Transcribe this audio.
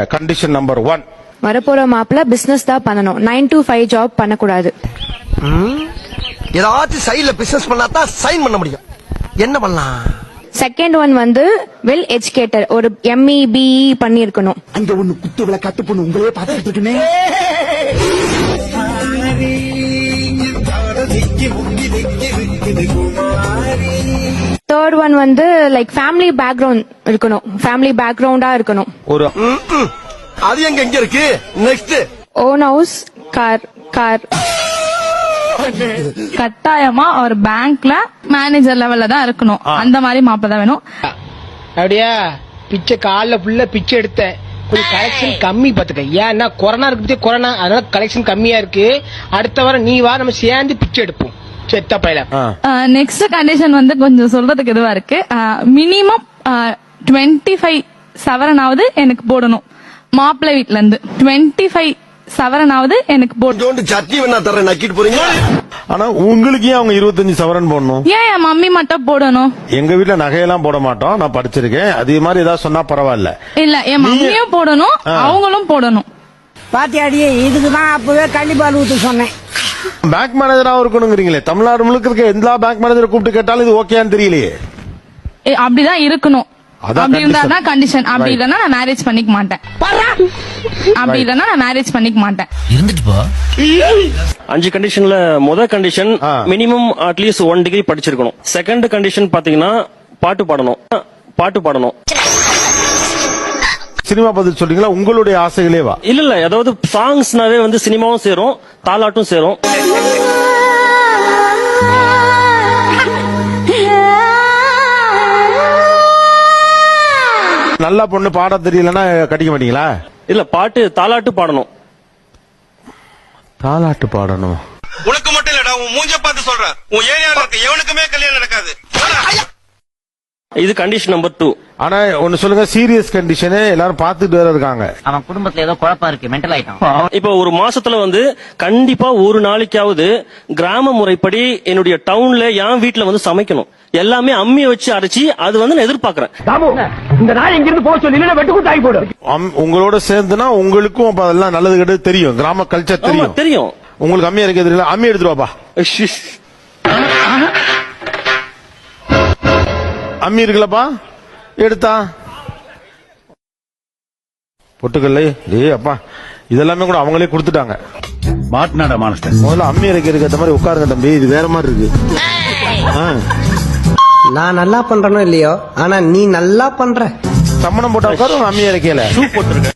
Condition number 1. வரப்போற மாப்பிள்ள business தான் பண்ணணும். 9 to 5 ஜாப் பண்ணக்கூடாது. ஏதாச்சும் சைடுல பிசினஸ் பண்ணா தான் சைன் பண்ண முடியும். என்ன பண்ணலாம்? செகண்ட் ஒன் வந்து வெல் எஜுகேட்டட், ஒரு ME BE பண்ணி இருக்கணும். அங்க ஒண்ணு குத்து விளக்கு கட்டு பொண்ணு உங்களே பாத்துட்டு இருக்குனே. தேர்ட் ஒன் வந்து லைக் ஃபேமிலி பேக்ரவுண்ட் இருக்கணும். ஃபேமிலி பேக்ரவுண்டா இருக்கணும். ஒரு அது எங்க இருக்கு? Next own house, car. கட்டாயமா ஒரு பேங்க்ல மேனேஜர் லெவல்ல தான் இருக்கணும். அந்த மாதிரி மாப்பிள்ளை தான் வேணும். அப்படியா? பிச்சை காலில் ஃபுல்லா பிச்சை எடுத்தேன். கொஞ்சம் கலெக்ஷன் கம்மி பாத்துக்க. ஏன்னா கொரோனா இருக்கு, கொரோனா, அதனால கலெக்ஷன் கம்மியா இருக்கு. அடுத்த வாரம் நீ வா, நம்ம சேர்ந்து பிச்சை எடுப்போம். செத்த பையல. நெக்ஸ்ட் கண்டிஷன் வந்து கொஞ்சம் சொல்றதுக்கு இதுவா இருக்கு. மினிமம் 25 சவரனாவது எனக்கு போடணும். மாப்பிள்ளை வீட்ல இருந்து 25 சவரனாவது எனக்கு போடணும். சட்னி வேணா தரேன், நக்கிட்டு போறீங்க. ஆனா உங்களுக்கு ஏன் அவங்க 25 சவரன் போடணும்? ஏன் என் மம்மி மட்டும் போடணும்? எங்க வீட்டுல நகையெல்லாம் போட மாட்டோம். நான் படிச்சிருக்கேன். அதே மாதிரி ஏதாவது சொன்னா பரவாயில்ல. இல்ல, என் மம்மியும் போடணும், அவங்களும் போடணும். பாத்தியாடியே, இதுக்குதான் அப்பவே கண்டிப்பால் ஊத்து சொன்னேன். பேங்க் மேனேஜரா இருக்கணுங்கிறீங்களே. தமிழ்நாடு முழுக்க இருக்க எல்லா பேங்க் மேனேஜரை கூப்பிட்டு கேட்டாலும் இது ஓகேன்னு தெரியலையே. அப்படிதான் இருக்கணும். அப்படி இருந்தா கண்டிஷன். அப்படி இல்லன்னா நான் மேரேஜ் பண்ணிக்க மாட்டேன். அப்படி இல்லன்னா நான் மேரேஜ் பண்ணிக்க மாட்டேன். இருந்துட்டு போ. 5 கண்டிஷன்ல முதல் கண்டிஷன் மினிமம் அட்லீஸ்ட் 1 டிகிரி படிச்சிருக்கணும். செகண்ட் கண்டிஷன் பாத்தீங்கன்னா பாட்டு பாடணும். சினிமா பதில் சொல்றீங்களா? உங்களுடைய ஆசைகளேவா? இல்ல, அதாவது சாங்ஸ்னாவே வந்து சினிமாவும் சேரும், தாலாட்டும் சேரும். நல்ல பொண்ணு பாட தெரியலன்னா கட்டிக்க மாட்டீங்களா? இல்ல, தாலாட்டு பாடணும். தாலாட்டு பாடணும். உனக்கு மட்டும் இல்லடா, உன் மூஞ்ச பார்த்து சொல்றேன். உன் ஏரியால இருக்க எவனுக்குமே கல்யாணம் நடக்காது. இது கண்டிஷன் நம்பர் 2. ஆனா ஒன்னு சொல்லுங்க, சீரியஸ் கண்டிஷனே எல்லாரும் பாத்துட்டு வேற இருக்காங்க. அவன் குடும்பத்துல ஏதோ குழப்பம் இருக்கு, மென்டல் ஆயிட்டான். இப்ப ஒரு மாசத்துல வந்து கண்டிப்பா ஒரு நாளைக்காவது கிராம முறைப்படி என்னுடைய டவுன்ல என் வீட்டுல வந்து சமைக்கணும். எல்லாமே அம்மியை வச்சு அரைச்சி அது வந்து நான் எதிர்பார்க்கிறேன். இந்த நாய் எங்க இருந்து போக சொல்லி வெட்டுக்கு தாய் போடு. உங்களோட சேர்ந்துனா உங்களுக்கும் அப்ப அதெல்லாம் நல்லது கெட்டது தெரியும். கிராம கல்ச்சர் தெரியும். உங்களுக்கு அம்மி அரைக்க தெரியல, அம்மி எடுத்துருவாப்பா. அம்மி இருக்குல்லப்பா, எடுத்தா பொட்டுக்கல்ல. அப்பா, இதெல்லாமே கூட அவங்களே கொடுத்துட்டாங்க. மாட்னாடா மானஸ்டர். முதல்ல அம்மி அரைக்கிறதுக்கு ஏற்ற மாதிரி உட்காருங்க தம்பி. இது வேற மாதிரி இருக்கு. நான் நல்லா பண்றனோ இல்லையோ, ஆனா நீ நல்லா பண்ற. சம்மணம் போட்டா உட்காரு, அம்மி அரைக்கல. ஷூ போட்டுருக்க.